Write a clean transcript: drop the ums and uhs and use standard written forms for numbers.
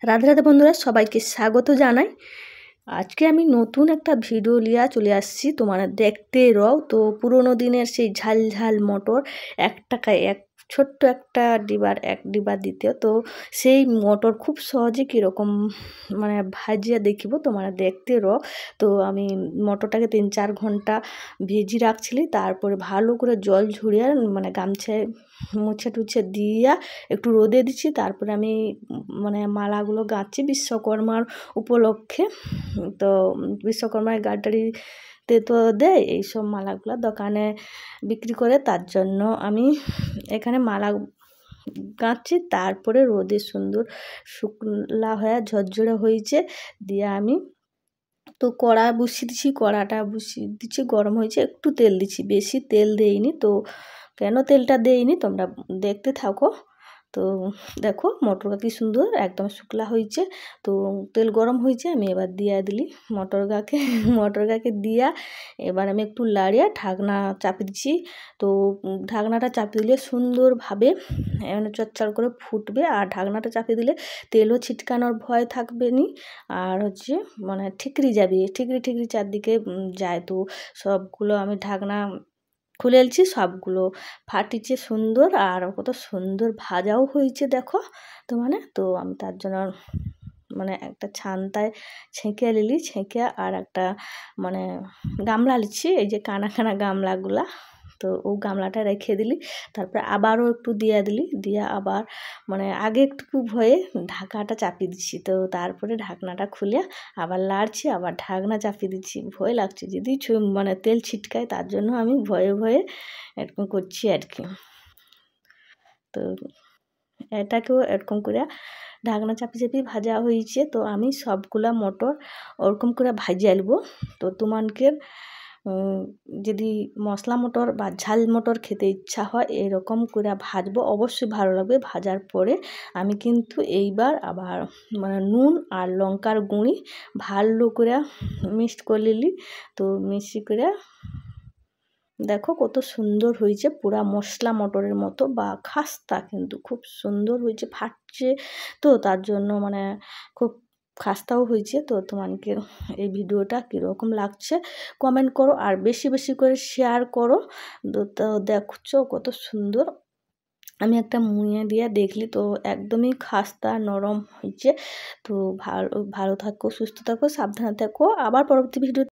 রাধে রাধে বন্ধুরা, সবাইকে স্বাগত জানাই। আজকে আমি নতুন একটা ভিডিও লিয়া চলে আসছি, তোমরা দেখতে রও। তো পুরোনো দিনের সেই ঝাল ঝাল মটর, 1 টাকায় ছোট্ট একটা এক ডিবা দিতে। তো সেই মটর খুব সহজে কীরকম ভাজিয়া দেখিব, তোমরা দেখতে রও। তো আমি মটরটাকে 3-4 ঘন্টা ভেজি রাখছিলি, তারপরে ভালো করে জল ঝরিয়ে গামছায় মুছে টুছে দিয়া একটু রোদে দিচ্ছি। তারপরে আমি মালাগুলো গাঁথছি বিশ্বকর্মার উপলক্ষে। তো বিশ্বকর্মার গাড়িতে তো দেয় এইসব মালাগুলো, দোকানে বিক্রি করে, তার জন্য আমি এখানে মালা গাঁথছি। তারপরে রোদে সুন্দর শুকলা হয়ে ঝরঝরে হয়েছে দিয়ে আমি তো কড়া বসিয়ে দিচ্ছি। কড়াটা বসিয়ে দিচ্ছি, গরম হয়েছে, একটু তেল দিচ্ছি, বেশি তেল দেইনি। তো কেন তেলটা দেইনি তোমরা দেখতে থাকো। তো দেখো মটরটা কি সুন্দর একদম শুকলা হয়েছে। তো তেল গরম হয়েছে, আমি এবার দিয়া দিলি মটরগাকে দিয়া এবার আমি একটু লাড়িয়ে ঢাকনা চাপি দিচ্ছি। তো ঢাকনাটা চাপি দিলে সুন্দরভাবে চচ্চড় করে ফুটবে। আর ঢাকনাটা চাপি দিলে তেলও ছিটকানোর ভয় থাকবে নি। আর ঠিকরি যাবে, ঠিকরি চারদিকে যায়। তো সবগুলো আমি ঢাকনা খুলে এলছি, সবগুলো ফাটিছে সুন্দর, আর কত সুন্দর ভাজাও হয়েছে দেখো। তো আমি তার জন্য একটা ছানটায় ছেঁকে নিলি, ছেঁকে আর একটা গামলা লিচ্ছি, এই যে কানা কানা গামলাগুলা। তো ও গামলাটা রেখে দিলি, তারপরে আবারও একটু দিয়া দিলি, দিয়া আবার আগে একটু ভয়ে ঢাকাটা চাপিয়ে দিচ্ছি। তো তারপরে ঢাকনাটা খুলে আবার লাড়ছি, আবার ঢাকনা চাপিয়ে দিচ্ছি। ভয় লাগছে যদি তেল ছিটকায়, তার জন্য আমি ভয়ে ভয়ে এরকম করছি আর কি। তো এটাকেও এরকম করে ঢাকনা চাপি ভাজা হয়েছে। তো আমি সবগুলা মটর ওরকম করে ভাজিয়ে আলবো। তো তোমাকে যদি মশলা মটর বা ঝাল মটর খেতে ইচ্ছা হয় এরকম করে ভাজবো, অবশ্যই ভালো লাগবে। ভাজার পরে আমি কিন্তু এইবার আবার নুন আর লঙ্কার গুঁড়ি ভালো করে মিক্সড করে নিলি। তো মিক্সি করে দেখো কত সুন্দর হয়েছে, পুরা মশলা মটরের মতো বা খাস্তা, কিন্তু খুব সুন্দর হয়েছে, ফাটছে। তো তার জন্য খুব খাস্তাও হয়েছে। তো তোমাকে এই ভিডিওটা কীরকম লাগছে কমেন্ট করো, আর বেশি বেশি করে শেয়ার করো। তো দেখছো কত সুন্দর। আমি একটা মুড়িয়ে দিয়ে দেখলি, তো একদমই খাস্তা নরম হয়েছে। তো ভালো থাকো, সুস্থ থাকো, সাবধানে থাকো। আবার পরবর্তী ভিডিও